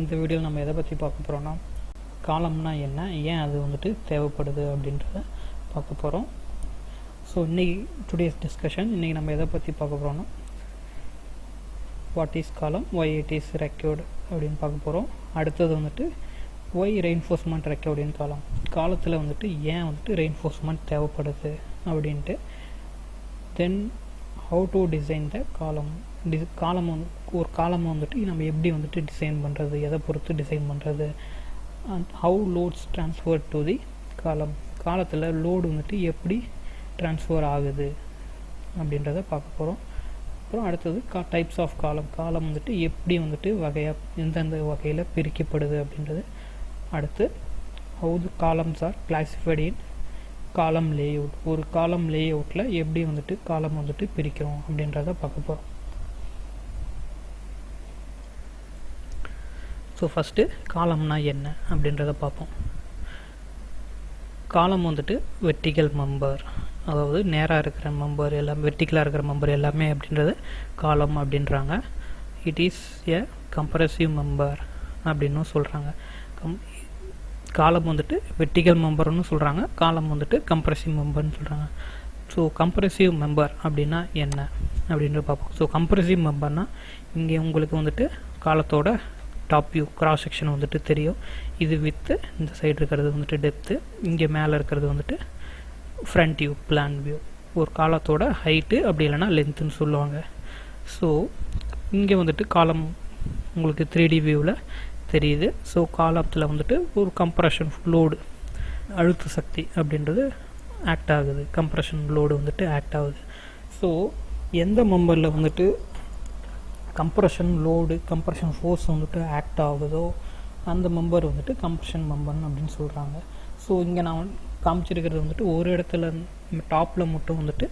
இந்த வீடியோவில் நம்ம எதை பற்றி பார்க்க போகிறோன்னா காலம்னா என்ன, ஏன் அது வந்துட்டு தேவைப்படுது அப்படின்றத பார்க்க போகிறோம். ஸோ இன்றைக்கி டுடேஸ் டிஸ்கஷன் இன்றைக்கி நம்ம எதை பற்றி பார்க்க போகிறோன்னா வாட் இஸ் காலம், ஒய் இட் இஸ் ரெக்யூர்டு அப்படின்னு பார்க்க போகிறோம். அடுத்தது வந்துட்டு ஒய் ரெயின்ஃபோர்ஸ்மெண்ட் ரெக்யூர்டு இன் காலம், காலத்தில் வந்துட்டு ஏன் வந்துட்டு ரெயின்ஃபோர்ஸ்மெண்ட் தேவைப்படுது அப்படின்ட்டு. தென் ஹவு டு டிசைன் த காலம், காலம் ஒரு காலம் வந்துட்டு நம்ம எப்படி வந்துட்டு டிசைன் பண்ணுறது, எதை பொறுத்து டிசைன் பண்ணுறது, and how loads transfer to the காலம், காலத்தில் லோடு வந்துட்டு எப்படி ட்ரான்ஸ்ஃபர் ஆகுது அப்படின்றத பார்க்க போகிறோம். அப்புறம் அடுத்தது டைப்ஸ் ஆஃப் காலம், காலம் வந்துட்டு எப்படி வந்துட்டு வகையாக எந்தெந்த வகையில் பிரிக்கப்படுது அப்படின்றது. அடுத்து how the columns are classified in column layout, ஒரு காலம் லேஅவுட்டில் எப்படி வந்துட்டு காலம் வந்துட்டு பிரிக்கிறோம் அப்படின்றத பார்க்க போகிறோம். ஸோ ஃபஸ்ட்டு காலம்னா என்ன அப்படின்றத பார்ப்போம். காலம் வந்துட்டு வெர்டிக்கல் மெம்பர், அதாவது நேராக இருக்கிற மெம்பர் எல்லாம், வெர்டிக்கலாக இருக்கிற மெம்பர் எல்லாமே அப்படின்றது காலம் அப்படின்றாங்க. It is a compressive member அப்படின்னும் சொல்கிறாங்க. காலம் வந்துட்டு வெர்டிக்கல் மெம்பர்னு சொல்கிறாங்க, காலம் வந்துட்டு கம்ப்ரசிவ் மெம்பர்னு சொல்கிறாங்க. ஸோ கம்ப்ரசிவ் மெம்பர் அப்படின்னா என்ன அப்படின்றது பார்ப்போம். ஸோ கம்ப்ரசிவ் மெம்பர்னால் இங்கே உங்களுக்கு வந்துட்டு காலத்தோட டாப் வியூ கிராஸ் செக்ஷன் வந்துட்டு தெரியும். இது வித்து, இந்த சைடு இருக்கிறது வந்துட்டு டெப்த்து, இங்கே மேலே இருக்கிறது வந்துட்டு ஃப்ரண்ட் வியூ பிளான் வியூ. ஒரு காலத்தோட ஹைட்டு அப்படி இல்லைனா லென்த்துன்னு சொல்லுவாங்க. ஸோ இங்கே வந்துட்டு காலம் உங்களுக்கு 3D வியூவில் தெரியுது. ஸோ காலத்தில் வந்துட்டு ஒரு கம்ப்ரெஷன் லோடு, அழுத்த சக்தி அப்படின்றது ஆக்ட் ஆகுது, கம்ப்ரெஷன் லோடு வந்துட்டு ஆக்ட் ஆகுது. ஸோ எந்த மெம்பரில் வந்துட்டு கம்ப்ரெஷன் லோடு, கம்ப்ரெஷன் ஃபோர்ஸ் வந்துட்டு ஆக்ட் ஆகுதோ அந்த மெம்பர் வந்துட்டு கம்ப்ரெஷன் மெம்பர்னு அப்படின்னு சொல்கிறாங்க. ஸோ இங்கே நான் காமிச்சிருக்கிறது வந்துட்டு ஒரு இடத்துல டாப்பில் மட்டும் வந்துட்டு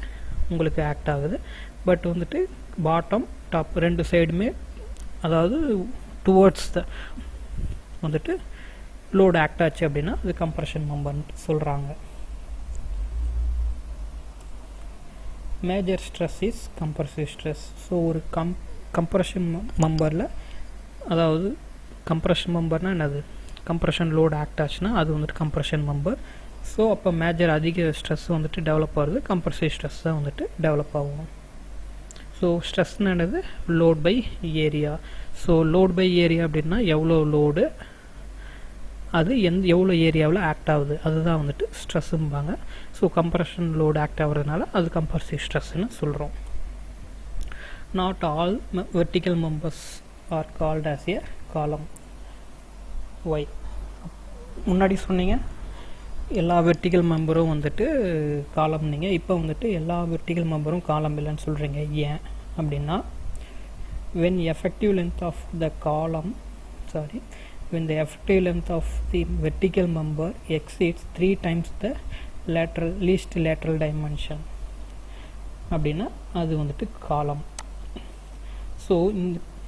உங்களுக்கு ஆக்ட் ஆகுது. பட் வந்துட்டு பாட்டம் டாப் ரெண்டு சைடுமே, அதாவது டுவர்ட்ஸ் த வந்துட்டு லோடு ஆக்ட் ஆச்சு அப்படின்னா அது கம்ப்ரெஷன் மெம்பர்னு சொல்கிறாங்க. Major stress is compressive stress. So ஒரு கம்ப்ரெஷன் மெம்பரில், அதாவது கம்ப்ரெஷன் மெம்பர்னால் என்னது, கம்ப்ரெஷன் லோடு ஆக்ட் ஆச்சுன்னா அது வந்துட்டு கம்ப்ரெஷன் மெம்பர். ஸோ அப்போ மேஜர் அதிக ஸ்ட்ரெஸ் வந்துட்டு டெவலப் ஆகுது, கம்ப்ரசிவ் ஸ்ட்ரெஸ் தான் வந்துட்டு டெவலப் ஆகும். ஸோ ஸ்ட்ரெஸ்ன்னு என்னது, load by area. So load by area அப்படின்னா எவ்வளோ லோடு, அது எவ்வளோ ஏரியாவில் ஆக்ட் ஆகுது, அதுதான் வந்துட்டு ஸ்ட்ரெஸ்ஸும்பாங்க. ஸோ கம்ப்ரெஷன் லோடு ஆக்ட் ஆகிறதுனால அது கம்ப்ரசிவ் ஸ்ட்ரெஸ்ன்னு சொல்கிறோம். Not all vertical members are called as a column. Why? முன்னாடி சொன்னீங்க எல்லா வெர்டிக்கல் மெம்பரும் வந்துட்டு காலம், நீங்கள் இப்போ வந்துட்டு எல்லா வெர்டிக்கல் மெம்பரும் காலம் இல்லைன்னு சொல்கிறீங்க. ஏன் அப்படின்னா when the effective length of the vertical member exceeds 3 times the least lateral dimension அப்படின்னா அது வந்துட்டு காலம். ஸோ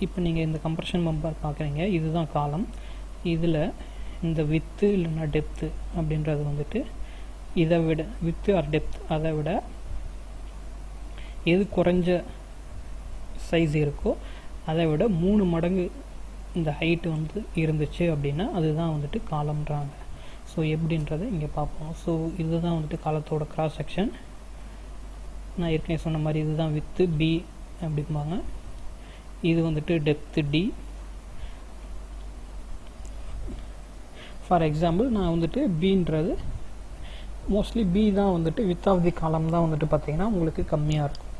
இப்போ நீங்கள் இந்த கம்ப்ரெஷன் மெம்பர் பார்க்குறீங்க, இதுதான் காலம். இதில் இந்த வித்து இல்லைன்னா டெப்த்து அப்படின்றது வந்துட்டு இதை விட, வித்து ஆர் டெப்த் அதை விட எது குறைஞ்ச சைஸ் இருக்கோ அதை விட 3 மடங்கு இந்த ஹைட்டு வந்து இருந்துச்சு அப்படின்னா அதுதான் வந்துட்டு காலம்ன்றாங்க. ஸோ எப்படின்றத இங்கே பார்ப்போம். ஸோ இதுதான் வந்துட்டு காலத்தோட கிராஸ் செக்ஷன். நான் ஏற்கனவே சொன்ன மாதிரி இதுதான் வித்து பி அப்படிம்பாங்க, இது வந்துட்டு டெப்த்து டி. ஃபார் எக்ஸாம்பிள் நான் வந்துட்டு பின்றது மோஸ்ட்லி பி தான் வந்துட்டு வித் ஆஃப் தி காலம் தான் வந்துட்டு பார்த்திங்கன்னா உங்களுக்கு கம்மியாக இருக்கும்.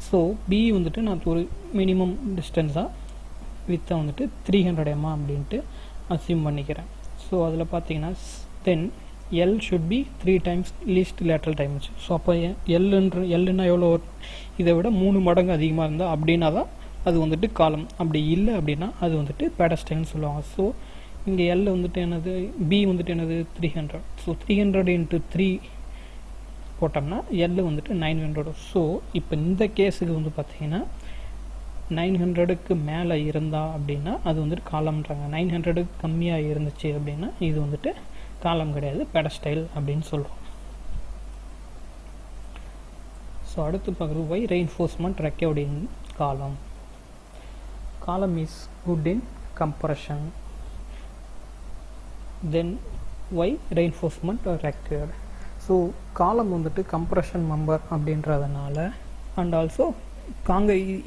ஸோ பி வந்துட்டு நான் ஒரு மினிமம் டிஸ்டன்ஸாக வித்தை வந்துட்டு 300 mm அப்படின்ட்டு அசியூம் பண்ணிக்கிறேன். ஸோ அதில் பார்த்தீங்கன்னா then L should be 3 times least lateral dimension. So அப்போ எல்லுன்னா எவ்வளோ, இதை விட 3 மடங்கு அதிகமாக இருந்தால் அப்படின்னா தான் அது வந்துட்டு காலம். அப்படி இல்லை அப்படின்னா அது வந்துட்டு பெடஸ்டைல்னு சொல்லுவாங்க. ஸோ இங்கே எல் வந்துட்டு என்னது, பி வந்துட்டு என்னது 300. ஸோ 300 × 3 போட்டோம்னா எல் வந்துட்டு 900. ஸோ இப்போ இந்த கேஸுக்கு வந்து பார்த்திங்கன்னா 900க்கு மேலே இருந்தா அப்படின்னா அது வந்துட்டு காலம்ன்றாங்க. 900க்கு கம்மியாக இருந்துச்சு அப்படின்னா இது வந்துட்டு காலம் கிடையாது, பெடஸ்டைல் அப்படின்னு சொல்கிறோம். ஸோ அடுத்து பார்க்குறது ஒய் ரெயின்ஃபோர்ஸ்மெண்ட் ரெக்யர்ட் இன் காலம். Column is good in compression, then why reinforcement are required. So காலம் வந்துட்டு கம்ப்ரெஷன் மெம்பர் அப்படின்றதுனால அண்ட் ஆல்சோ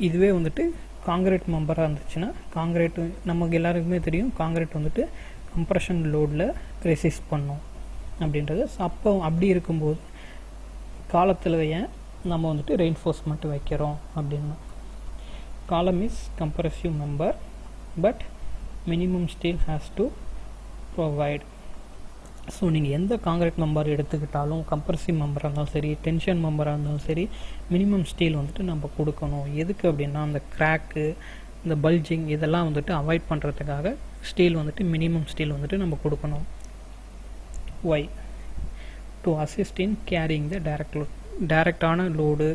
இதுவே வந்துட்டு காங்கிரீட் மெம்பராக இருந்துச்சுன்னா காங்கிரீட் நமக்கு எல்லாருக்குமே தெரியும் காங்கிரீட் வந்துட்டு கம்ப்ரெஷன் லோடில் ரெசிஸ்ட் பண்ணும் அப்படின்றது. ஸோ அப்போ அப்படி இருக்கும்போது காலத்தில் ஏன் நம்ம வந்துட்டு ரெயின்ஃபோர்ஸ்மெண்ட் வைக்கிறோம் அப்படின்னா காலம் is compressive member but minimum steel has to provide. So நீங்கள் எந்த காங்கிரீட் மெம்பர் எடுத்துக்கிட்டாலும் கம்ப்ரெசிவ் மெம்பராக இருந்தாலும் சரி டென்ஷன் மெம்பராக இருந்தாலும் சரி மினிமம் ஸ்டீல் வந்துட்டு நம்ம கொடுக்கணும். எதுக்கு அப்படின்னா அந்த கிராக்கு இந்த பல்ஜிங் இதெல்லாம் வந்துட்டு அவாய்ட் பண்ணுறதுக்காக ஸ்டீல் வந்துட்டு மினிமம் ஸ்டீல் வந்துட்டு நம்ம கொடுக்கணும். Why to assist in carrying the டைரக்டான லோடு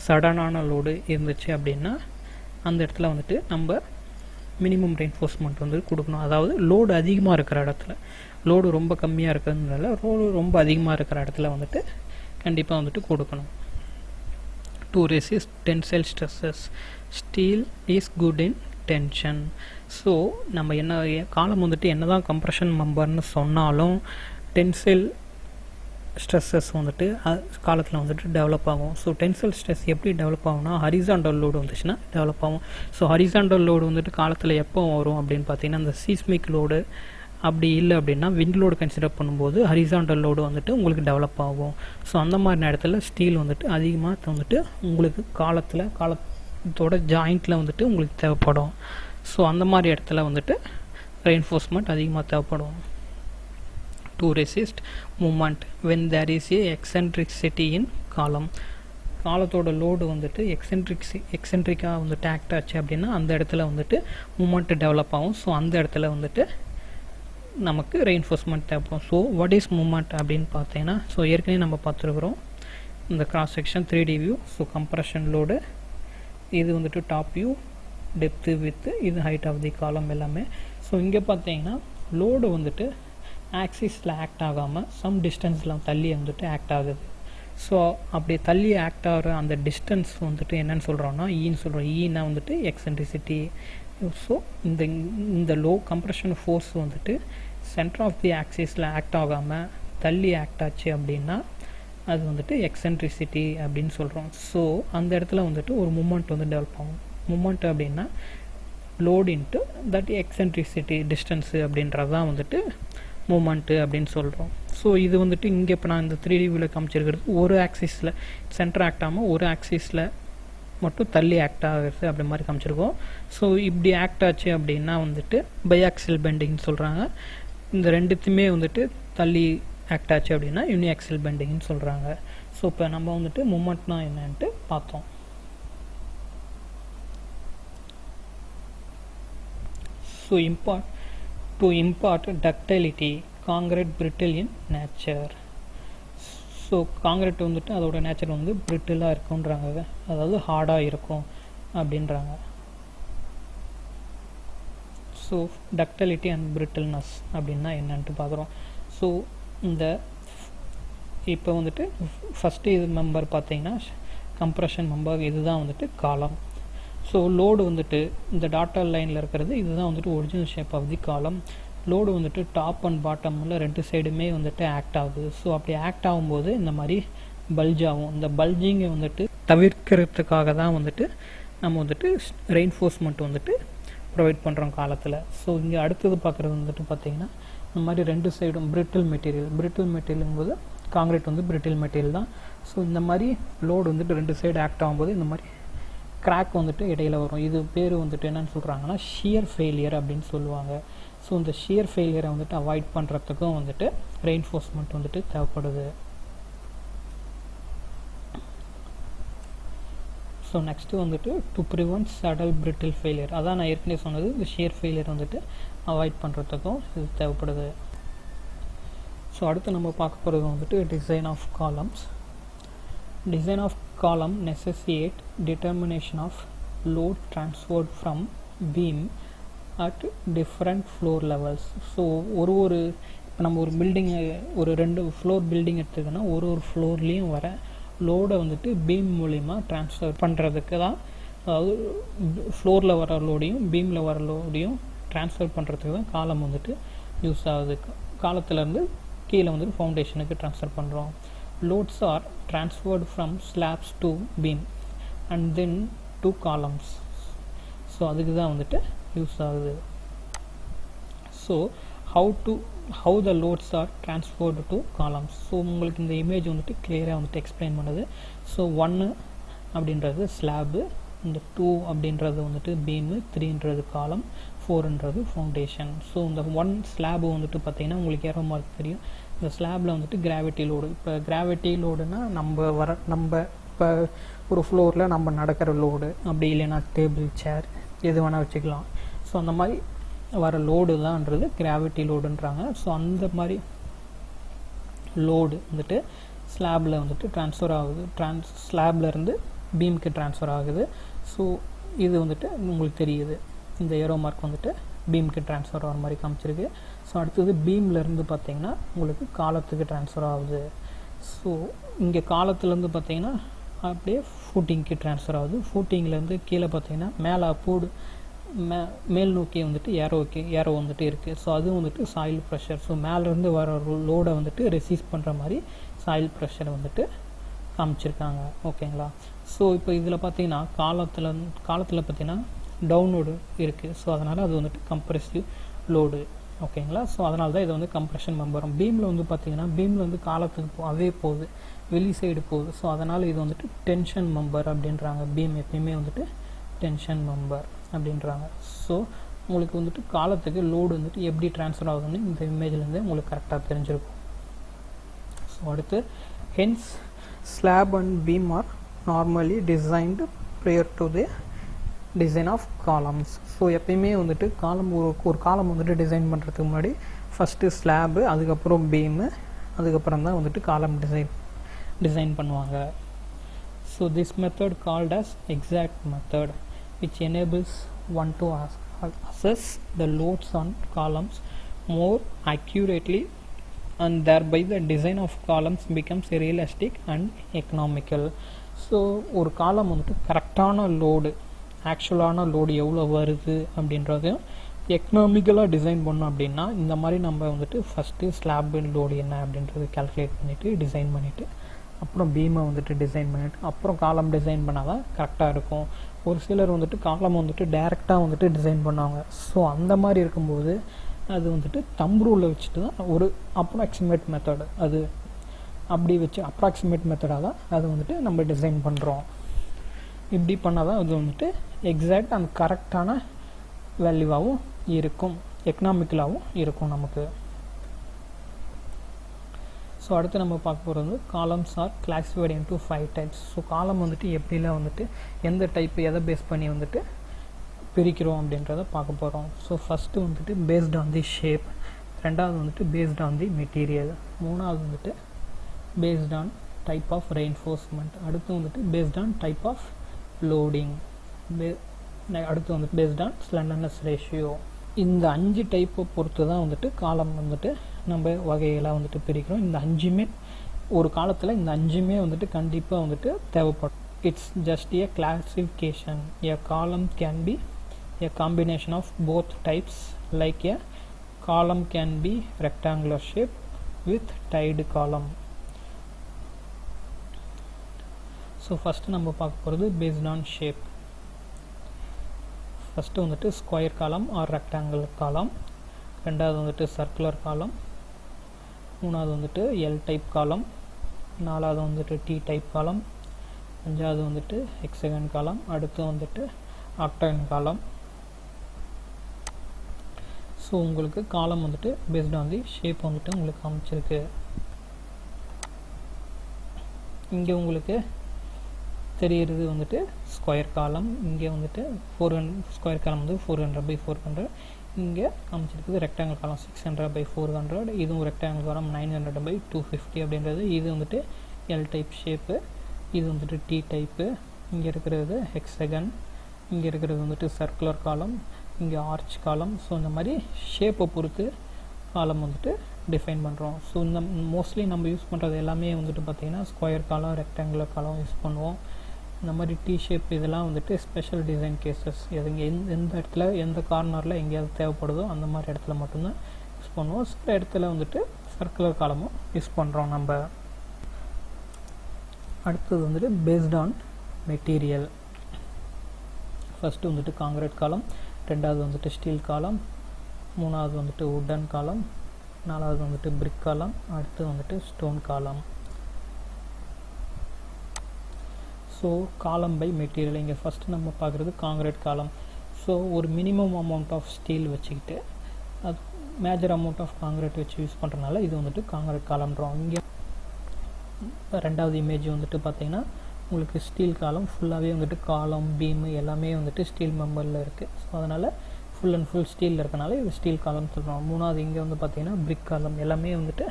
சடனான லோடு இருந்துச்சு அப்படின்னா அந்த இடத்துல வந்துட்டு நம்ம மினிமம் ரெயின்ஃபோர்ஸ்மெண்ட் வந்து கொடுக்கணும். அதாவது லோடு அதிகமாக இருக்கிற இடத்துல லோடு ரொம்ப கம்மியாக இருக்கிறதுனால லோடு ரொம்ப அதிகமாக இருக்கிற இடத்துல வந்துட்டு கண்டிப்பாக வந்துட்டு கொடுக்கணும். To resist tensile stresses steel is good in tension. So நம்ம என்ன காலம் வந்துட்டு என்ன தான் கம்ப்ரெஷன் மெம்பர்னு சொன்னாலும் டென்சைல் ஸ்ட்ரெஸ்ஸஸ் வந்துட்டு காலத்தில் வந்துட்டு டெவலப் ஆகும். ஸோ டென்சைல் ஸ்ட்ரெஸ் எப்படி டெவலப் ஆகும்னா ஹரிசாண்டல் லோடு வந்துச்சுன்னா டெவலப் ஆகும். ஸோ ஹரிசாண்டல் லோடு வந்துட்டு காலத்தில் எப்போ வரும் அப்படின்னு பார்த்தீங்கன்னா இந்த சீஸ்மிக் லோடு அப்படி இல்லை அப்படின்னா விண்ட் லோடு கன்சிடர் பண்ணும்போது ஹரிசாண்டல் லோடு வந்துட்டு உங்களுக்கு டெவலப் ஆகும். ஸோ அந்த மாதிரி நேரத்தில் ஸ்டீல் வந்துட்டு அதிகமாக வந்துட்டு உங்களுக்கு காலத்தோட ஜாயிண்ட்டில் வந்துட்டு உங்களுக்கு தேவைப்படும். ஸோ அந்த மாதிரி இடத்துல வந்துட்டு ரெயின்ஃபோர்ஸ்மெண்ட் அதிகமாக தேவைப்படும். To resist moment when there is a eccentricity in column. காலத்தோட லோடு வந்துட்டு எக்ஸென்ட்ரிக்காக வந்துட்டு ஆக்ட் ஆச்சு அப்படின்னா அந்த இடத்துல வந்துட்டு மூமெண்ட் டெவலப் ஆகும். ஸோ அந்த இடத்துல வந்துட்டு நமக்கு ரெயின்ஃபோர்ஸ்மெண்ட் தேவைப்படும். ஸோ வாட் இஸ் மூமெண்ட் அப்படின்னு பார்த்தீங்கன்னா ஸோ ஏற்கனவே நம்ம பார்த்துருக்குறோம் இந்த cross section 3D view. So compression load இது வந்துட்டு டாப் வியூ டெப்த்து வித்து இது ஹைட் ஆஃப் தி காலம் எல்லாமே. ஸோ இங்கே பார்த்தீங்கன்னா லோடு வந்துட்டு ஆக்சிஸில் ஆக்ட் ஆகாமல் சம் டிஸ்டன்ஸில் தள்ளி வந்துட்டு ஆக்ட் ஆகுது. ஸோ அப்படி தள்ளி ஆக்ட் ஆகிற அந்த டிஸ்டன்ஸ் வந்துட்டு என்னென்னு சொல்கிறோன்னா ஈன்னு சொல்கிறோம். ஈனா வந்துட்டு எக்ஸென்ட்ரிசிட்டி. ஸோ இந்த லோ கம்ப்ரெஷன் ஃபோர்ஸ் வந்துட்டு சென்டர் ஆஃப் தி ஆக்சிஸில் ஆக்ட் ஆகாமல் தள்ளி ஆக்ட் ஆச்சு அப்படின்னா அது வந்துட்டு எக்ஸென்ட்ரிசிட்டி அப்படின்னு சொல்கிறோம். ஸோ அந்த இடத்துல வந்துட்டு ஒரு மூமெண்ட் வந்து டெவலப் ஆகும். மூமெண்ட் அப்படின்னா load into that eccentricity distance அப்படின்றது தான் வந்துட்டு மூமெண்ட்டு அப்படின்னு சொல்கிறோம். ஸோ இது வந்துட்டு இங்கே இப்போ நான் இந்த 3D வியூவில் காமிச்சிருக்கிறது ஒரு ஆக்சிஸில் சென்டர் ஆக்ட் ஆகாமல் ஒரு ஆக்சிஸில் மட்டும் தள்ளி ஆக்ட் ஆகுறது அப்படி மாதிரி காமிச்சிருக்கோம். ஸோ இப்படி ஆக்ட் ஆச்சு அப்படின்னா வந்துட்டு பைஆக்சில் பெண்டிங்னு சொல்கிறாங்க. இந்த ரெண்டுத்தையுமே வந்துட்டு தள்ளி ஆக்ட் ஆச்சு அப்படின்னா யூனிஆக்சில் பெண்டிங்னு சொல்கிறாங்க. ஸோ இப்போ நம்ம வந்துட்டு மூமெண்ட்னா என்னன்ட்டு பார்த்தோம். So to impart ductility concrete brittle in nature. So concrete வந்துட்டு அதோட நேச்சர் வந்து பிரிட்டிலாக இருக்குன்றாங்க, அதாவது ஹார்டாக இருக்கும் அப்படின்றாங்க. ஸோ டக்டிலிட்டி அண்ட் பிரிட்டில்னஸ் அப்படின்னா என்னன்ட்டு பார்க்குறோம். ஸோ இந்த இப்போ வந்துட்டு ஃபஸ்ட்டு இது மெம்பர் பார்த்தீங்கன்னா கம்ப்ரெஷன் மெம்பர் இதுதான் வந்துட்டு காலம். ஸோ லோடு வந்துட்டு இந்த டாட்டர் லைனில் இருக்கிறது இதுதான் வந்துட்டு ஒரிஜினல் ஷேப் ஆஃப் தி காலம். லோடு வந்துட்டு டாப் அண்ட் பாட்டமில் ரெண்டு சைடுமே வந்துட்டு ஆக்ட் ஆகுது. ஸோ அப்படி ஆக்ட் ஆகும்போது இந்த மாதிரி பல்ஜ் ஆகும். இந்த பல்ஜிங்கை வந்துட்டு தவிர்க்கிறதுக்காக தான் வந்துட்டு நம்ம வந்துட்டு ரெயின்ஃபோர்ஸ்மெண்ட் வந்துட்டு ப்ரொவைட் பண்ணுறோம் காலத்தில். ஸோ இங்கே அடுத்தது பார்க்குறது வந்துட்டு பார்த்திங்கன்னா இந்த மாதிரி ரெண்டு சைடும் பிரிட்டில் மெட்டீரியலுங்கும்போது காங்கிரீட் வந்து பிரிட்டில் மெட்டீரியல் தான். ஸோ இந்த மாதிரி லோடு வந்துட்டு ரெண்டு சைடு ஆக்ட் ஆகும்போது இந்த மாதிரி கிராக் வந்துட்டு இடையில வரும். இது பேர் வந்துட்டு என்னன்னு சொல்கிறாங்கன்னா ஷியர் ஃபெயிலியர் அப்படின்னு சொல்லுவாங்க. ஸோ இந்த ஷியர் ஃபெயிலியரை வந்துட்டு அவாய்ட் பண்ணுறதுக்கும் வந்துட்டு ரெயின்ஃபோர்ஸ்மெண்ட் வந்துட்டு தேவைப்படுது. ஸோ நெக்ஸ்ட்டு வந்துட்டு டு ப்ரிவென்ட் சடல் பிரிட்டில் ஃபெயிலியர், அதான் நான் ஏற்கனவே சொன்னது. இந்த ஷியர் ஃபெயிலியர் வந்துட்டு அவாய்ட் பண்ணுறதுக்கும் இது தேவைப்படுது. ஸோ அடுத்து நம்ம பார்க்க போகிறது வந்துட்டு design of columns. Design of column necessitate determination of load transferred from beam at different floor levels. So ஒரு நம்ம ஒரு பில்டிங்கை ஒரு 2 ஃப்ளோர் பில்டிங் எடுத்துக்கோன்னா ஒரு ஃப்ளோர்லேயும் வர லோடை வந்துட்டு பீம் மூலிமா ட்ரான்ஸ்ஃபர் பண்ணுறதுக்கு தான், அதாவது ஃப்ளோரில் வர லோடையும் பீமில் வர லோடையும் ட்ரான்ஸ்ஃபர் பண்ணுறதுக்கு தான் காலம் வந்துட்டு யூஸ் ஆகுது. காலத்துலேருந்து கீழே வந்துட்டு ஃபவுண்டேஷனுக்கு ட்ரான்ஸ்ஃபர் பண்ணுறோம். Loads are transferred from slabs to beam and then to columns. So அதுக்கு தான் வந்துட்டு யூஸ் ஆகுது. So how the loads are transferred to columns. So உங்களுக்கு இந்த இமேஜ் வந்துட்டு கிளியராக வந்துட்டு எக்ஸ்பிளைன் பண்ணுது. ஸோ 1 அப்படின்றது ஸ்லாபு, இந்த 2 அப்படின்றது வந்துட்டு பீமு, 3ன்றது காலம், 4ன்றது ஃபவுண்டேஷன். ஸோ இந்த 1 ஸ்லாபு வந்துட்டு பார்த்திங்கன்னா உங்களுக்கு ஏரோ மார்க் தெரியும். இந்த ஸ்லாபில் வந்துட்டு கிராவிட்டி லோடு. இப்போ கிராவிட்டி லோடுனா நம்ம இப்போ ஒரு ஃப்ளோரில் நம்ம நடக்கிற லோடு, அப்படி இல்லைன்னா டேபிள் சேர் எது வேணால் வச்சுக்கலாம். ஸோ அந்த மாதிரி வர லோடு தான்ன்றது கிராவிட்டி லோடுன்றாங்க. ஸோ அந்த மாதிரி லோடு வந்துட்டு ஸ்லாபில் வந்துட்டு ட்ரான்ஸ்ஃபர் ஆகுது. ஸ்லாப்லேருந்து பீமுக்கு ட்ரான்ஸ்ஃபர் ஆகுது. ஸோ இது வந்துட்டு உங்களுக்கு தெரியுது, இந்த ஏரோ மார்க் வந்துட்டு பீமுக்கு ட்ரான்ஸ்ஃபர் ஆகிற மாதிரி காமிச்சிருக்கு. ஸோ அடுத்தது பீம்லேருந்து பார்த்திங்கன்னா உங்களுக்கு காலத்துக்கு ட்ரான்ஸ்ஃபர் ஆகுது. ஸோ இங்கே காலத்துலேருந்து பார்த்திங்கன்னா அப்படியே ஃபூட்டிங்க்கு ட்ரான்ஸ்ஃபர் ஆகுது. ஃபூட்டிங்லேருந்து கீழே பார்த்திங்கன்னா மேலே அப்போடு மேல் நோக்கி வந்துட்டு ஏரோ வந்துட்டு இருக்குது. ஸோ அது வந்துட்டு சாயில் ப்ரெஷர். ஸோ மேலேருந்து வர லோடை வந்துட்டு ரெசிஸ்ட் பண்ணுற மாதிரி சாயில் ப்ரெஷரை வந்துட்டு காமிச்சிருக்காங்க. ஓகேங்களா? ஸோ இப்போ இதில் பார்த்தீங்கன்னா காலத்தில் பார்த்தீங்கன்னா டவுன்லோடு இருக்குது. ஸோ அதனால் அது வந்துட்டு கம்ப்ரெசிவ் லோடு. ஓகேங்களா? ஸோ அதனால தான் இது வந்து கம்ப்ரெஷன் மெம்பர். பீமில் வந்து பார்த்தீங்கன்னா பீமில் வந்து காலத்துக்கு அதே போகுது, வெளி சைடு போகுது. ஸோ அதனால் இது வந்துட்டு டென்ஷன் மெம்பர் அப்படின்றாங்க. பீம் எப்பயுமே வந்துட்டு டென்ஷன் மெம்பர் அப்படின்றாங்க. ஸோ உங்களுக்கு வந்துட்டு காலத்துக்கு லோடு வந்துட்டு எப்படி ட்ரான்ஸ்ஃபர் ஆகுதுன்னு இந்த இமேஜ்லேருந்து உங்களுக்கு கரெக்டாக தெரிஞ்சிருக்கும். ஸோ அடுத்து hence slab and beam are normally designed prior to the design of columns. So எப்பயுமே வந்துட்டு ஒரு காலம் வந்துட்டு டிசைன் பண்ணுறதுக்கு முன்னாடி ஃபஸ்ட்டு ஸ்லாபு, அதுக்கப்புறம் பீமு, அதுக்கப்புறம் தான் வந்துட்டு காலம் டிசைன் பண்ணுவாங்க. So this method called as exact method which enables one to assess the loads on columns more accurately, and thereby the design of columns becomes realistic and economical. So ஒரு காலம் வந்துட்டு கரெக்டான load, ஆக்சுவலான load எவ்வளோ வருது அப்படின்றதையும் எக்கனாமிக்கலாக design பண்ணோம் அப்படின்னா இந்த மாதிரி நம்ம வந்துட்டு ஃபஸ்ட்டு ஸ்லாப் லோடு என்ன அப்படின்றது கால்குலேட் பண்ணிவிட்டு டிசைன் பண்ணிவிட்டு அப்புறம் பீமை வந்துட்டு டிசைன் பண்ணிவிட்டு அப்புறம் காலம் டிசைன் பண்ணால் தான் கரெக்டாக இருக்கும். ஒரு சிலர் வந்துட்டு காலம் வந்துட்டு டைரெக்டாக வந்துட்டு டிசைன் பண்ணுவாங்க. ஸோ அந்த மாதிரி இருக்கும்போது அது வந்துட்டு தம்ப் ரூலில் வச்சுட்டு தான் ஒரு அப்ராக்சிமேட் மெத்தடு, அது அப்படி வச்சு அப்ராக்சிமேட் மெத்தடாக தான் அது வந்துட்டு நம்ம டிசைன் பண்ணுறோம். இப்படி பண்ணால் தான் அது வந்துட்டு எக்ஸாக்ட் அண்ட் கரெக்டான வேல்யூவாகவும் இருக்கும், எக்கனாமிக்கலாகவும் இருக்கும் நமக்கு. ஸோ அடுத்து நம்ம பார்க்க போகிறது columns are classified into 5 types. So காலம் வந்துட்டு எப்படிலாம் வந்துட்டு எந்த டைப்பு எதை பேஸ் பண்ணி வந்துட்டு பிரிக்கிறோம் அப்படின்றத பார்க்க போகிறோம். ஸோ ஃபஸ்ட்டு வந்துட்டு பேஸ்ட் ஆன் தி ஷேப், ரெண்டாவது வந்துட்டு பேஸ்ட் ஆன் தி மெட்டீரியல், மூணாவது வந்துட்டு based on type of reinforcement, அடுத்து வந்துட்டு based on type of loading, அடுத்து வந்துட்டு பேஸ்ட் ஆன் ஸ்லெண்டர்னஸ் ரேஷியோ. இந்த 5 டைப்பை பொறுத்து தான் வந்துட்டு காலம் வந்துட்டு நம்ம வகைகளாக வந்துட்டு பிரிக்கிறோம். இந்த 5மே ஒரு காலத்தில் இந்த 5மே வந்துட்டு கண்டிப்பாக வந்துட்டு தேவைப்படும். It's just a classification. A column can be a combination of both types. Like a column can be rectangular shape with tied column. So first நம்ம பார்க்க போகிறது பேஸ்ட் ஆன் ஷேப். ஃபஸ்ட்டு வந்துட்டு square column or rectangle column, ரெண்டாவது வந்துட்டு circular காலம், மூணாவது வந்துட்டு L type காலம், நாலாவது வந்துட்டு டி டைப் காலம், அஞ்சாவது வந்துட்டு ஹெக்ஸகன் காலம், அடுத்து வந்துட்டு ஆக்டகன் காலம். ஸோ உங்களுக்கு காலம் வந்துட்டு பேஸ்ட் ஆன் தி ஷேப் வந்துட்டு உங்களுக்கு காமிச்சிருக்கு. இங்கே உங்களுக்கு தெரிகிறது வந்துட்டு ஸ்கொயர் காலம், இங்கே வந்துட்டு 400 ஸ்கொயர் காலம் வந்து 400/400, இங்கே காமிச்சிருக்குது ரெக்டாங்கிள் காலம் 600/400, இதுவும் ரெக்டாங்கிள் காலம் 900/250 அப்படின்றது. இது வந்துட்டு எல் டைப் ஷேப்பு, இது வந்துட்டு டி டைப்பு, இங்கே இருக்கிறது ஹெக்ஸகன், இங்கே இருக்கிறது வந்துட்டு சர்க்குலர் காலம், இங்கே ஆர்ச் காலம். ஸோ இந்த மாதிரி ஷேப்பை பொறுத்து காலம் வந்துட்டு டிஃபைன் பண்ணுறோம். ஸோ இந்த மோஸ்ட்லி நம்ம யூஸ் பண்ணுறது எல்லாமே வந்துட்டு பார்த்திங்கன்னா ஸ்கொயர் காலம், ரெக்டாங்குலர் காலம் யூஸ் பண்ணுவோம். இந்த மாதிரி டி ஷேப் இதெல்லாம் வந்துட்டு ஸ்பெஷல் டிசைன் கேசஸ். எதுங்க எந்த இடத்துல எந்த கார்னரில் எங்கேயாவது தேவைப்படுதோ அந்த மாதிரி இடத்துல மட்டும்தான் யூஸ் பண்ணுவோம். சில இடத்துல வந்துட்டு சர்க்குலர் காலமும் யூஸ் பண்ணுறோம் நம்ம. அடுத்தது வந்துட்டு பேஸ்ட் ஆன் மெட்டீரியல். ஃபஸ்ட்டு வந்துட்டு காங்கிரீட் காலம், ரெண்டாவது வந்துட்டு ஸ்டீல் காலம், மூணாவது வந்துட்டு வுட்டன் காலம், நாலாவது வந்துட்டு பிரிக் காலம், அடுத்து வந்துட்டு ஸ்டோன் காலம். ஸோ காலம் பை மெட்டீரியல். இங்கே ஃபஸ்ட்டு நம்ம பார்க்குறது காங்கிரீட் காலம். ஸோ ஒரு மினிமம் அமௌண்ட் ஆஃப் ஸ்டீல் வச்சுக்கிட்டு அது மேஜர் அமௌண்ட் ஆஃப் காங்கிரீட் வச்சு யூஸ் பண்ணுறதுனால இது வந்துட்டு காங்கிரீட் காலம்ன்றோம். இங்கே ரெண்டாவது இமேஜ் வந்துட்டு பார்த்திங்கன்னா உங்களுக்கு ஸ்டீல் காலம் ஃபுல்லாகவே வந்துட்டு காலம் பீமு எல்லாமே வந்துட்டு ஸ்டீல் மெம்பரில் இருக்குது. ஸோ அதனால் ஃபுல் அண்ட் ஃபுல் ஸ்டீலில் இருக்கனால இது ஸ்டீல் காலம் சொல்கிறோம். மூணாவது இங்கே வந்து பார்த்திங்கன்னா பிரிக் காலம். எல்லாமே வந்துட்டு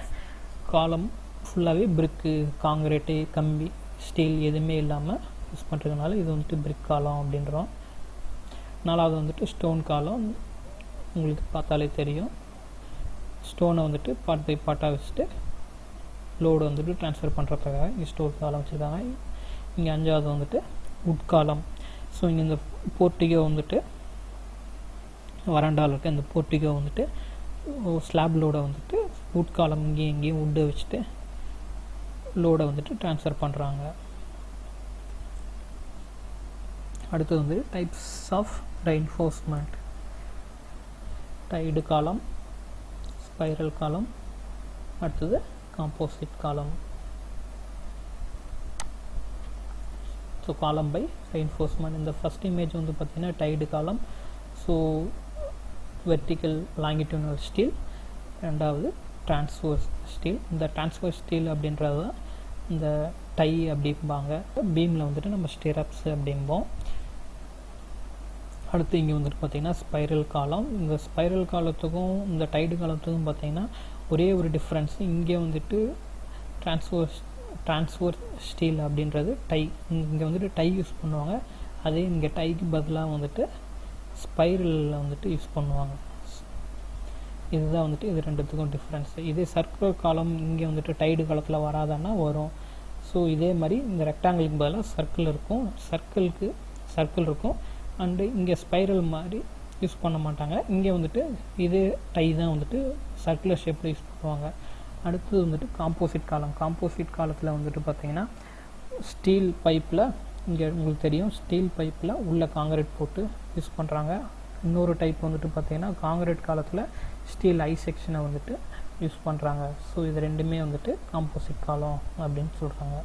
காலம் ஃபுல்லாகவே பிரிக்கு, காங்கிரீட்டு, கம்பி, ஸ்டீல் எதுவுமே இல்லாமல் யூஸ் பண்ணுறதுனால இது வந்துட்டு பிரிக் காலம் அப்படின்றோம். நாலாவது வந்துட்டு ஸ்டோன் காலம். உங்களுக்கு பார்த்தாலே தெரியும், ஸ்டோனை வந்துட்டு பார்ட் பை பார்ட்டாக வச்சுட்டு லோடு வந்துட்டு ட்ரான்ஸ்ஃபர் பண்ணுறதுக்காக இங்கே ஸ்டோன் காலம் வச்சுருக்காங்க. இங்கே அஞ்சாவது வந்துட்டு வுட் காலம். ஸோ இங்கே இந்த போர்ட்டிகோ வந்துட்டு வராண்டாவில் இருக்க இந்த போர்ட்டிகோ வந்துட்டு ஸ்லாப் லோடை வந்துட்டு வுட் காலம் இங்கேயும் வுட்டை வச்சுட்டு லோடை வந்துட்டு ட்ரான்ஸ்ஃபர் பண்ணுறாங்க. அடுத்தது வந்து டைப்ஸ் ஆஃப் ரெயின்ஃபோர்ஸ்மெண்ட். டைடு காலம், ஸ்பைரல் காலம், அடுத்தது காம்போசிட் காலம். ஸோ காலம் பை ரெயின்ஃபோர்ஸ்மெண்ட். இந்த ஃபஸ்ட் இமேஜ் வந்து பார்த்திங்கன்னா Tide column. So vertical longitudinal steel. ரெண்டாவது டிரான்ஸ்வர்ஸ் ஸ்டீல். இந்த டிரான்ஸ்வர்ஸ் ஸ்டீல் அப்படின்றது தான் இந்த டை அப்படிம்பாங்க. பீமில் வந்துட்டு நம்ம ஸ்டிரப்ஸ் அப்படிம்போம். அடுத்து இங்கே வந்துட்டு பார்த்திங்கன்னா ஸ்பைரல் காலம். இந்த ஸ்பைரல் காலத்துக்கும் இந்த டைடு காலத்துக்கும் பார்த்திங்கன்னா ஒரே ஒரு டிஃப்ரென்ஸ். இங்கே வந்துட்டு டிரான்ஸ்வர் ஸ்டீல் அப்படின்றது டை, இங்கே வந்துட்டு டை யூஸ் பண்ணுவாங்க. அதே இங்கே டைக்கு பதிலாக வந்துட்டு ஸ்பைரலில் வந்துட்டு யூஸ் பண்ணுவாங்க. இதுதான் வந்துட்டு இது ரெண்டுத்துக்கும் டிஃப்ரென்ஸு. இதே சர்க்குலர் காலம் இங்கே வந்துட்டு டைடு காலத்தில் வராதான்னா வரும். ஸோ இதே மாதிரி இந்த ரெக்டாங்கிளுக்கு பதிலாக சர்க்கிள் இருக்கும், சர்க்கிள் இருக்கும். அண்டு இங்கே ஸ்பைரல் மாதிரி யூஸ் பண்ண மாட்டாங்க. இங்கே வந்துட்டு இதே டை தான் வந்துட்டு சர்க்குலர் ஷேப்பில் யூஸ் பண்ணுவாங்க. அடுத்தது வந்துட்டு காம்போசிட் காலம். காம்போசிட் காலத்தில் வந்துட்டு பார்த்திங்கன்னா ஸ்டீல் பைப்பில், இங்கே உங்களுக்கு தெரியும் ஸ்டீல் பைப்பில் உள்ள காங்கிரீட் போட்டு யூஸ் பண்ணுறாங்க. இன்னொரு டைப் வந்துட்டு பார்த்திங்கன்னா காங்கிரீட் காலத்தில் ஸ்டீல் ஐ செக்ஷனை வந்துட்டு யூஸ் பண்ணுறாங்க. ஸோ இது ரெண்டுமே வந்துட்டு காம்போசிட் காலம் அப்படின்னு சொல்கிறாங்க.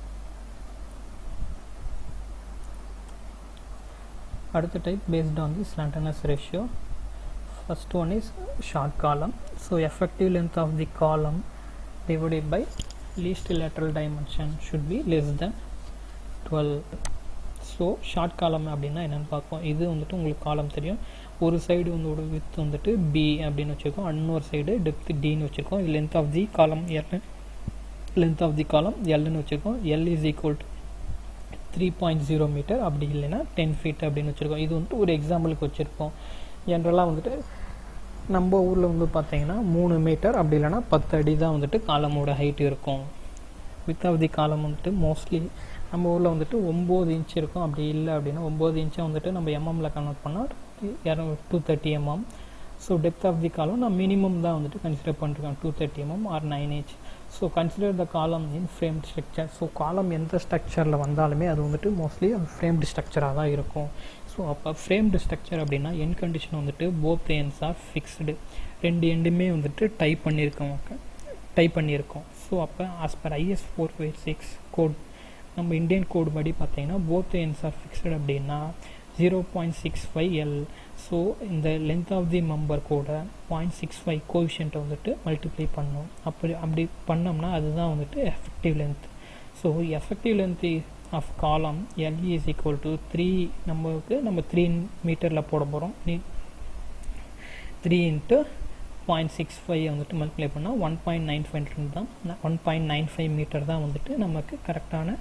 அடுத்த type based on the slenderness ratio. First one is short column. So effective length of the column divided by least lateral dimension should be less than 12. So short காலம் அப்படின்னா என்னென்னு பார்ப்போம். இது வந்துட்டு உங்களுக்கு காலம் தெரியும். ஒரு சைடு வந்து வித் வந்துட்டு பி அப்படின்னு வச்சுருக்கோம், இன்னொரு சைடு டெப்த் டின்னு வச்சுருக்கோம். இது லென்த் ஆஃப் தி காலம் எல்னு வச்சுருக்கோம். L is equal to 3.0 metre, அப்படி இல்லைன்னா 10 ஃபீட் அப்படின்னு வச்சுருக்கோம். இது வந்துட்டு ஒரு எக்ஸாம்பிளுக்கு வச்சுருப்போம். ஜென்ரலாக வந்துட்டு நம்ம ஊரில் வந்து பார்த்திங்கன்னா 3 மீட்டர் அப்படி இல்லைனா 10 அடி தான் வந்துட்டு காலமோட ஹைட் இருக்கும். வித் ஆஃப் தி காலம் வந்துட்டு மோஸ்ட்லி நம்ம ஊரில் வந்துட்டு 9 இன்ச் இருக்கும். அப்படி இல்லை அப்படின்னா 9 இன்ச்சை வந்துட்டு நம்ம எம்எம்மில் கன்வெர்ட் பண்ணால் 230 mm. So depth of the column நான் மினிமம் தான் வந்துட்டு கன்சிடர் பண்ணிருக்கேன், 230 mm or 9 inch. So consider the column in framed structure. So காலம் எந்த ஸ்ட்ரக்சரில் வந்தாலுமே அது வந்துட்டு மோஸ்ட்லி அது ஃப்ரேம்டு ஸ்ட்ரக்சராக தான் இருக்கும். ஸோ அப்போ ஃப்ரேம்டு ஸ்ட்ரக்சர் அப்படின்னா என் கண்டிஷன் வந்துட்டு போத் எண்ட்ஸ் ஆர் ஃபிக்ஸ்டு, ரெண்டு எண்டுமே வந்துட்டு டைப் பண்ணியிருக்கோம். ஸோ அப்போ ஆஸ் பர் IS 456 கோட், நம்ம இந்தியன் கோட் படி பார்த்தீங்கன்னா போத் எண்ட்ஸ் ஆர் ஃபிக்ஸ்டு அப்படின்னா 0.65 L. ஸோ இந்த லென்த் ஆஃப் தி மெம்பர் கூட 0.65 கோஎஃபிஷியன்ட்டை வந்துட்டு மல்டிப்ளை பண்ணணும். அப்படி பண்ணோம்னா அதுதான் வந்துட்டு effective length. So effective length of column L is equal to 3, நம்ம 3 மீட்டரில் போட போகிறோம். 3 × 0.65 வந்துட்டு மல்டிப்ளை பண்ணால் 1.95 தான், 1.95 மீட்டர் தான் வந்துட்டு நமக்கு கரெக்டான,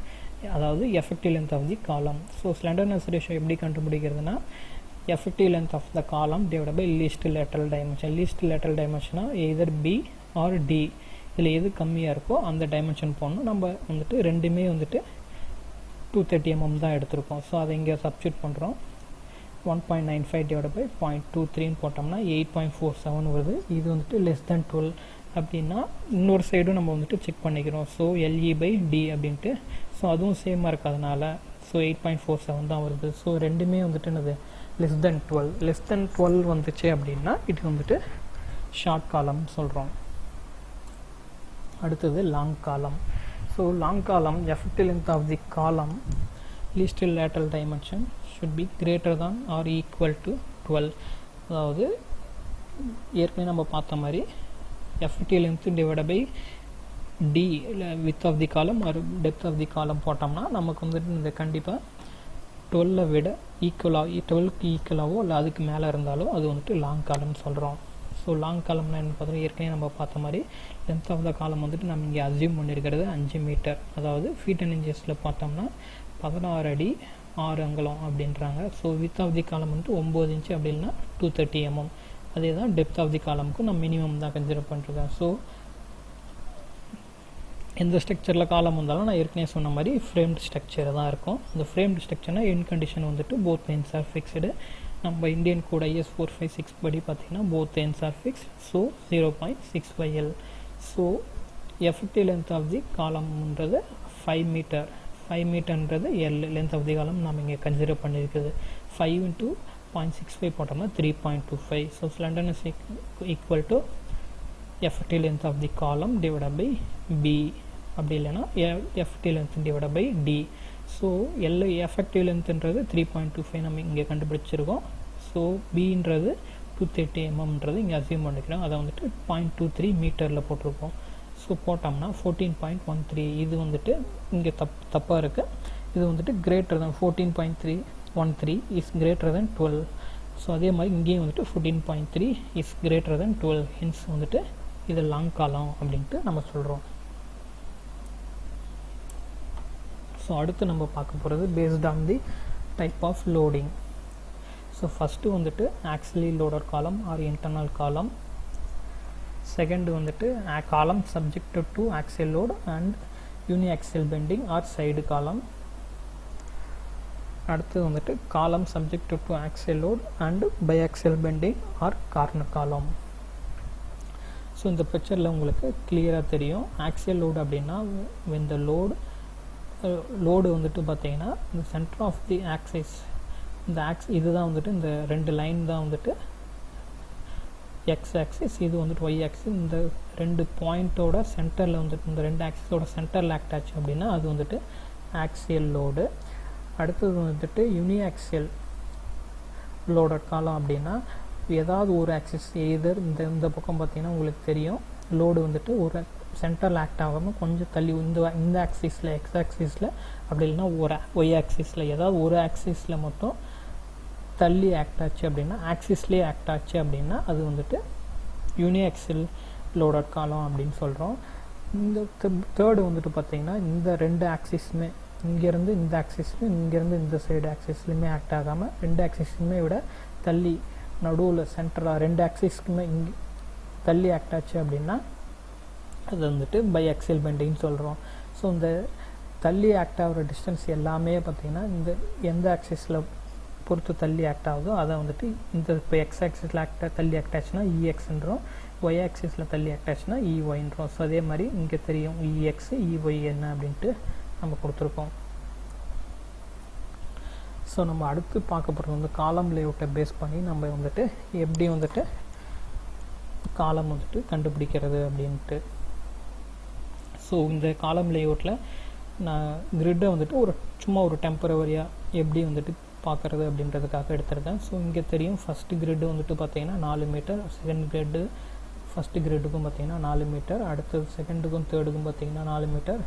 அதாவது எஃபெக்டிவ் லென்த் ஆஃப் தி காலம். ஸோ ஸ்லெண்டர்னஸ் ரேஷியோ எப்படி கண்டுபிடிக்கிறதுனா effective length of the column divided by least lateral dimension. Least lateral டைமென்ஷனாக எதர் B ஆர் D, இதில் எது கம்மியாக இருக்கோ அந்த டைமென்ஷன் போடணும். நம்ம வந்துட்டு ரெண்டுமே வந்துட்டு 230 mm தான் எடுத்திருக்கோம். ஸோ அதை இங்கே சப்ஸ்டியூட் பண்ணுறோம். 1.95 டிவைட் பை 0.23 போட்டோம்னா 8.47 வருது. இது வந்துட்டு லெஸ் தென் 12 அப்படின்னா இன்னொரு சைடும் நம்ம வந்துட்டு செக் பண்ணிக்கிறோம். ஸோ LE/D அப்படின்ட்டு. ஸோ அதுவும் சேமாக இருக்கிறதுனால ஸோ 8.47 தான் வருது. ஸோ ரெண்டுமே வந்துட்டு என்னது லெஸ் தென் 12. லெஸ் தென் 12 வந்துச்சு அப்படின்னா இது வந்துட்டு ஷார்ட் காலம் சொல்கிறோம். அடுத்தது லாங் காலம். ஸோ லாங் காலம் effective length of the column least lateral dimension should be greater than or equal to 12. அதாவது ஏற்கனவே நம்ம பார்த்த மாதிரி effective length divided by D width of the column or depth of the column போட்டோம்னா நமக்கு வந்துட்டு இந்த கண்டிப்பாக 12 விட ஈக்குவலாக 12க்கு ஈக்குவலாகவோ இல்லை அதுக்கு மேலே இருந்தாலோ அது வந்துட்டு லாங் காலம்னு சொல்கிறோம். ஸோ லாங் காலம்னா என்ன பார்த்தோம், ஏற்கனவே நம்ம பார்த்த மாதிரி லென்த் ஆஃப் த காலம் வந்துட்டு நம்ம இங்கே அசியூம் பண்ணியிருக்கிறது 5 மீட்டர். அதாவது ஃபீட் அண்ட் இன்ச்சஸில் பார்த்தோம்னா 16 அடி 6 அங்குலம் அப்படின்றாங்க. ஸோ வித் ஆஃப் தி காலம் வந்துட்டு 9 இன்ச்சு அப்படின்னா 230 mm. அதே தான் டெப்த் ஆஃப் தி காலமுக்கும் நம்ம மினிமம் தான் கன்சிடர் பண்ணிருக்கேன். ஸோ எந்த ஸ்ட்ரக்சரில் காலம் வந்தாலும் நான் ஏற்கனவே சொன்ன மாதிரி ஃப்ரேம்டு ஸ்ட்ரக்சர் தான் இருக்கும். அந்த ஃப்ரேம்டு ஸ்ட்ரக்சர்னால் என் கண்டிஷன் வந்துட்டு போத் எண்ட்ஸ் ஆர் ஃபிக்ஸ்டு. நம்ம இந்தியன் கோட் IS 456 படி பார்த்திங்கன்னா both ends are fixed. So 0.65L. So effective length of the காலம்ன்றது 5 மீட்டர். 5 மீட்டர்ன்றது L length of the column நம்ம இங்கே கன்சிடர் பண்ணியிருக்குது. 5 into 0.65 போட்டோம்னா 3.25. So slenderness equal to effective length of the column divided by B. அப்படி இல்லைன்னா effective length divided by D. So effective lengthன்றது 3.25 நம்ம இங்கே கண்டுபிடிச்சிருக்கோம். ஸோ Bன்றது 230 mmன்றது இங்கே அசியூம் பண்ணிக்கிறோம். அதை வந்துட்டு 0.23 மீட்டரில் போட்டிருக்கோம். ஸோ போட்டோம்னா 14.13. இது வந்துட்டு இங்கே தப்பாக இருக்குது. இது வந்துட்டு greater than 14.13 is greater than 12. So அதே மாதிரி இங்கேயும் வந்துட்டு 14.3 இஸ் கிரேட்டர் தென் 12. ஹின்ஸ் வந்துட்டு இது லாங் காலம் அப்படின்ட்டு நம்ம சொல்கிறோம். ஸோ அடுத்து நம்ம பார்க்க போகிறது based on the type of loading. So first வந்துட்டு axially loaded column or internal column. Second வந்துட்டு column subjected to axial load and uniaxial bending or side column. அடுத்து வந்துட்டு column subjected to axial load and biaxial bending or corner column. So இந்த பிக்சரில் உங்களுக்கு கிளியராக தெரியும். Axial load அப்படின்னா when the load வந்துட்டு பார்த்தீங்கன்னா இந்த சென்டர் ஆஃப் தி ஆக்சிஸ், இந்த இதுதான் வந்துட்டு இந்த ரெண்டு லைன் தான் வந்துட்டு எக்ஸ் ஆக்சிஸ், இது வந்துட்டு ஒய் ஆக்சிஸ். இந்த ரெண்டு பாயிண்ட்டோட சென்டரில் வந்துட்டு இந்த ரெண்டு ஆக்சிஸோட சென்டரில் ஆக்ட் ஆச்சு அப்படின்னா அது வந்துட்டு ஆக்சியல் லோடு. அடுத்தது வந்துட்டு யூனிஆக்சியல் லோடர் காலம் அப்படின்னா ஏதாவது ஒரு ஆக்சிஸ் எதர் இந்த பக்கம் பார்த்தீங்கன்னா உங்களுக்கு தெரியும் லோடு வந்துட்டு ஒரு சென்டரில் ஆக்ட் ஆகாமல் கொஞ்சம் தள்ளி இந்த ஆக்சிஸில் எக்ஸ் ஆக்சிஸில் அப்படி இல்லைன்னா ஒரு ஒய் ஆக்சிஸில் ஏதாவது ஒரு ஆக்சிஸில் மட்டும் தள்ளி ஆக்ட் ஆச்சு அப்படின்னா ஆக்சிஸ்லேயே ஆக்ட் ஆச்சு அப்படின்னா அது வந்துட்டு யூனிஆக்சியல் லோடர் காலம் அப்படின்னு சொல்கிறோம். இந்த தேர்டு வந்துட்டு பார்த்திங்கன்னா இந்த ரெண்டு ஆக்சிஸுமே இங்கேருந்து இந்த ஆக்சிஸ்லையும் இங்கேருந்து இந்த சைடு ஆக்சிஸ்லையுமே ஆக்ட் ஆகாமல் ரெண்டு ஆக்சிஸுமே விட தள்ளி நடுவில் சென்டராக ரெண்டு ஆக்சிஸ்க்குமே இங்கே தள்ளி ஆக்ட் ஆச்சு அப்படின்னா அது வந்துட்டு பைஆக்சியல் பெண்டிங்னு சொல்கிறோம். ஸோ இந்த தள்ளி ஆக்ட் ஆகிற டிஸ்டன்ஸ் எல்லாமே பார்த்திங்கன்னா இந்த எந்த ஆக்சிஸில் பொறுத்து தள்ளி ஆக்ட் ஆகுதோ அதை வந்துட்டு இந்த இப்போ எக்ஸ் ஆக்சிஸில் தள்ளி ஆக்ட் ஆச்சுன்னா இஎக்ஸ்ன்றோம், ஒய் ஆக்சிஸில் தள்ளி ஆக்ட் ஆச்சுன்னா இஒய்ன்றோம். ஸோ அதே மாதிரி இங்கே தெரியும் இஎக்ஸ் இஒய் என்ன அப்படின்ட்டு நம்ம கொடுத்துருக்கோம். ஸோ நம்ம அடுத்து பார்க்க போகிறது வந்து காலம் லேஅவுட்டை பேஸ் பண்ணி நம்ம வந்துட்டு எப்படி வந்துட்டு காலம் வந்துட்டு கண்டுபிடிக்கிறது அப்படின்ட்டு. ஸோ இந்த காலம் லேஅவுட்டில் நான் கிரிட்டை வந்துட்டு சும்மா ஒரு டெம்பரவரியாக எப்படி வந்துட்டு பார்க்குறது அப்படின்றதுக்காக எடுத்திருக்கேன். ஸோ இங்கே தெரியும் ஃபஸ்ட்டு கிரிட்டு வந்துட்டு பார்த்திங்கன்னா 4 மீட்டர், செகண்ட் கிரிட்டு ஃபஸ்ட்டு கிரிட்டுக்கும் பார்த்திங்கன்னா 4 மீட்டர், அடுத்தது செகண்டுக்கும் தேர்டுக்கும் பார்த்திங்கன்னா 4 மீட்டர்,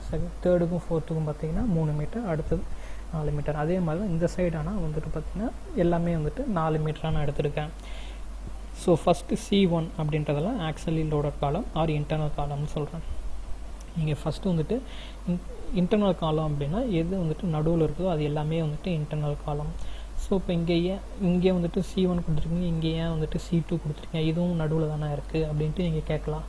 தேர்டுக்கும் ஃபோர்த்துக்கும் பார்த்திங்கன்னா 3 மீட்டர், அடுத்தது 4 மீட்டர். அதே மாதிரி தான் இந்த சைடானால் வந்துட்டு பார்த்திங்கன்னா எல்லாமே வந்துட்டு 4 மீட்டராக நான் எடுத்திருக்கேன். ஸோ ஃபஸ்ட்டு C1 அப்படின்றதெல்லாம் auxiliary loaded column or internal காலம்னு சொல்கிறேன். நீங்கள் ஃபஸ்ட்டு வந்துட்டு இன்டர்னல் காலம் அப்படின்னா எது வந்துட்டு நடுவில் இருக்குதோ அது எல்லாமே வந்துட்டு இன்டர்னல் காலம். ஸோ இப்போ இங்கே வந்துட்டு C1 கொடுத்துருக்கீங்க, இங்கே ஏன் வந்துட்டு C2 கொடுத்துருக்கீங்க, இதுவும் நடுவில் தானே இருக்குது அப்படின்ட்டு நீங்கள் கேட்கலாம்.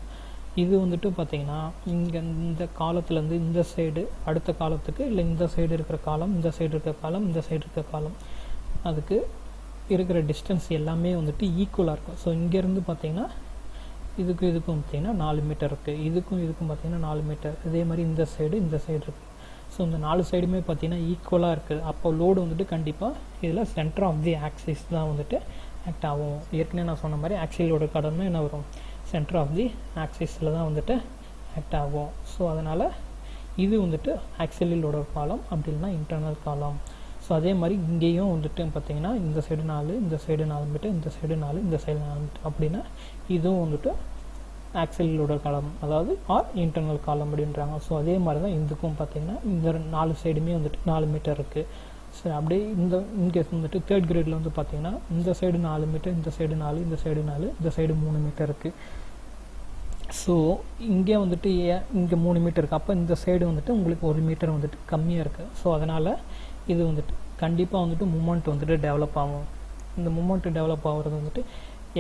இது வந்துட்டு பார்த்திங்கன்னா இங்கே இந்த காலத்துலேருந்து இந்த சைடு அடுத்த காலத்துக்கு, இல்லை இந்த சைடு இருக்கிற காலம், இந்த சைடு இருக்கிற காலம், இந்த சைடு இருக்கிற காலம், அதுக்கு இருக்கிற டிஸ்டன்ஸ் எல்லாமே வந்துட்டு ஈக்குவலாக இருக்கும். ஸோ இங்கேருந்து பார்த்திங்கன்னா இதுக்கும் பார்த்திங்கன்னா 4 மீட்டர் இருக்குது, இதுக்கும் பார்த்திங்கன்னா 4 மீட்டர். இதே மாதிரி இந்த சைடு இருக்குது. ஸோ இந்த 4 சைடுமே பார்த்திங்கன்னா ஈக்குவலாக இருக்குது. அப்போ லோடு வந்துட்டு கண்டிப்பாக இதில் சென்டர் ஆஃப் தி ஆக்சிஸ் தான் வந்துட்டு ஆக்ட் ஆகும். ஏற்கனவே நான் சொன்ன மாதிரி ஆக்சிலோட கடமை என்ன வரும், சென்டர் ஆஃப் தி ஆக்சிஸில் தான் வந்துட்டு ஆக்ட் ஆகும். ஸோ அதனால் இது வந்துட்டு ஆக்சிலோட காலம், அப்படி இல்லைனா இன்டர்னல் காலம். ஸோ அதே மாதிரி இங்கேயும் வந்துட்டு பார்த்திங்கன்னா இந்த சைடு 4, இந்த சைடு 4 மீட்டர், இந்த சைடு 4, இந்த சைடு 4 மீட்டர். அப்படின்னா இதுவும் வந்துட்டு ஆக்சிலோட காலம், அதாவது ஆர் இன்டர்னல் காலம் அப்படின்றாங்க. ஸோ அதே மாதிரி தான் இதுக்கும் பார்த்திங்கன்னா இந்த 4 சைடுமே வந்துட்டு 4 மீட்டர் இருக்குது. ஸோ அப்படியே இன்கேஸ் வந்துட்டு 3rd கிரேடில் வந்து பார்த்திங்கன்னா இந்த சைடு 4 மீட்டர், இந்த சைடு 4, இந்த சைடு 4, இந்த சைடு 3 மீட்டர் இருக்குது. ஸோ இங்கே வந்துட்டு இங்கே 3 மீட்டர் இருக்குது. அப்போ இந்த சைடு வந்துட்டு உங்களுக்கு 1 மீட்டர் வந்துட்டு கம்மியாக இருக்குது. ஸோ அதனால் இது வந்துட்டு கண்டிப்பாக வந்துட்டு மூமெண்ட் வந்துட்டு டெவலப் ஆகும். இந்த மூமெண்ட் டெவலப் ஆகிறது வந்துட்டு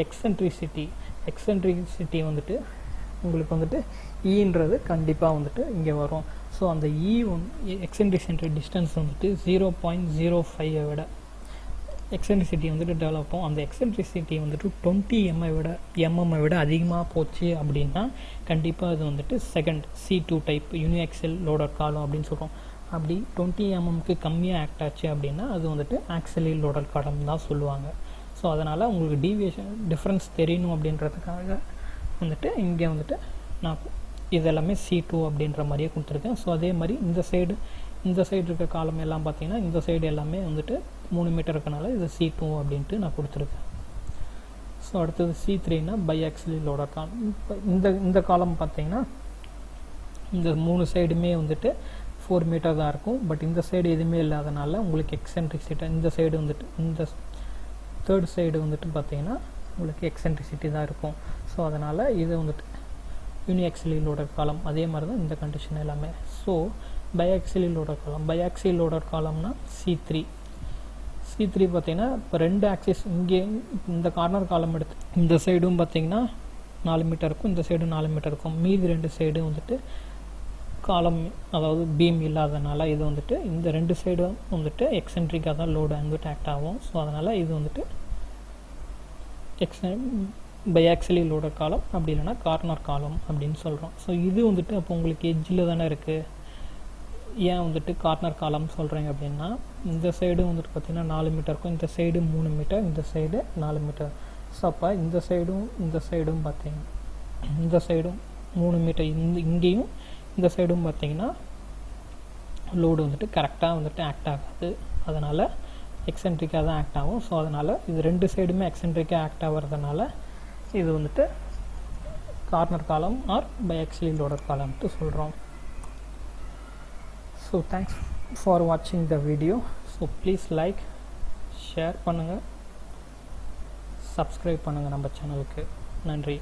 எக்ஸென்ட்ரிசிட்டி வந்துட்டு உங்களுக்கு வந்துட்டு ஈன்றது கண்டிப்பாக வந்துட்டு இங்கே வரும். ஸோ அந்த எக்ஸென்ட்ரிசிட்டி டிஸ்டன்ஸ் வந்துட்டு 0.05 விட எக்ஸென்ட்ரிசிட்டி வந்துட்டு டெவலப் ஆகும். அந்த எக்ஸென்ட்ரிசிட்டி வந்துட்டு 20 எம்எம்ஐ விட அதிகமாக போச்சு அப்படின்னா கண்டிப்பாக அது வந்துட்டு செகண்ட் C2 டைப் யூனிஆக்சில் லோடர் காலம் அப்படின்னு சொல்கிறோம். அப்படி 20 எம்எம்க்கு கம்மியாக ஆக்ட் ஆச்சு அப்படின்னா அது வந்துட்டு ஆக்சிலி லோடர் காலம் தான் சொல்லுவாங்க. ஸோ அதனால் உங்களுக்கு டிஃப்ரென்ஸ் தெரியணும் அப்படின்றதுக்காக வந்துட்டு இங்கே வந்துட்டு நான் இதெல்லாமே C2 அப்படின்ற மாதிரியே கொடுத்துருக்கேன். ஸோ அதே மாதிரி இந்த சைடு இருக்க காலம் எல்லாம் பார்த்திங்கன்னா இந்த சைடு எல்லாமே வந்துட்டு 3 மீட்டர் இருக்கனால இது C2 அப்படின்ட்டு நான் கொடுத்துருக்கேன். ஸோ அடுத்தது C3னா பைஆக்சிலி லோடர் காலம். இப்போ இந்த காலம் பார்த்திங்கன்னா இந்த 3 சைடுமே வந்துட்டு 4 மீட்டர் தான் இருக்கும். பட் இந்த சைடு எதுவுமே இல்லாதனால உங்களுக்கு எக்ஸென்ட்ரிசிட்டி இந்த சைடு வந்துட்டு இந்த 3rd சைடு வந்துட்டு பார்த்திங்கன்னா உங்களுக்கு எக்ஸென்ட்ரிசிட்டி தான் இருக்கும். ஸோ அதனால் இது வந்துட்டு யூனிஆக்சிலி லோடர் காலம். அதே மாதிரி தான் இந்த கண்டிஷன் எல்லாமே. ஸோ பைஆக்சிலி லோடர் காலம்னா C3 பார்த்திங்கன்னா இப்போ 2 ஆக்சிஸ் இங்கே இந்த கார்னர் காலம் எடுத்து இந்த சைடும் பார்த்திங்கன்னா 4 மீட்டர் இருக்கும், இந்த சைடு 4 மீட்டர் இருக்கும். மீதி 2 சைடும் வந்துட்டு காலம் அதாவது பீம் இல்லாதனால இது வந்துட்டு இந்த 2 சைடும் வந்துட்டு எக்ஸென்ட்ரிக்காக தான் லோடு வந்துட்டு ஆக்ட் ஆகும். ஸோ அதனால் இது வந்துட்டு பைஆக்சிலி லோடர் காலம், அப்படி இல்லைனா கார்னர் காலம் அப்படின்னு சொல்கிறோம். ஸோ இது வந்துட்டு அப்போ உங்களுக்கு எட்ஜில் தானே இருக்குது. ஏன் வந்துட்டு கார்னர் காலம் சொல்கிறீங்க அப்படின்னா இந்த சைடும் வந்துட்டு பார்த்திங்கன்னா 4 மீட்டர் இருக்கும், இந்த சைடு 3 மீட்டர், இந்த சைடு 4 மீட்டர். ஸோ அப்போ இந்த சைடும் பார்த்திங்கன்னா இந்த சைடும் 3 மீட்டர், இங்கேயும் இந்த சைடும் பார்த்திங்கன்னா லோடு வந்துட்டு கரெக்டாக வந்துட்டு ஆக்ட் ஆகாது. அதனால் எக்ஸென்ட்ரிக்காக தான் ஆக்ட் ஆகும். ஸோ அதனால் இது 2 சைடுமே எக்ஸென்ட்ரிக்காக ஆக்ட் ஆகிறதுனால இது வந்துட்டு கார்னர் காலம் ஆர் பைஆக்சிலி லோடர் காலம்ட்டு சொல்கிறோம். ஸோ தேங்க்ஸ் ஃபார் வாட்சிங் the video. So please like, share பண்ணுங்கள், சப்ஸ்கிரைப் பண்ணுங்கள் நம்ம சேனலுக்கு. நன்றி.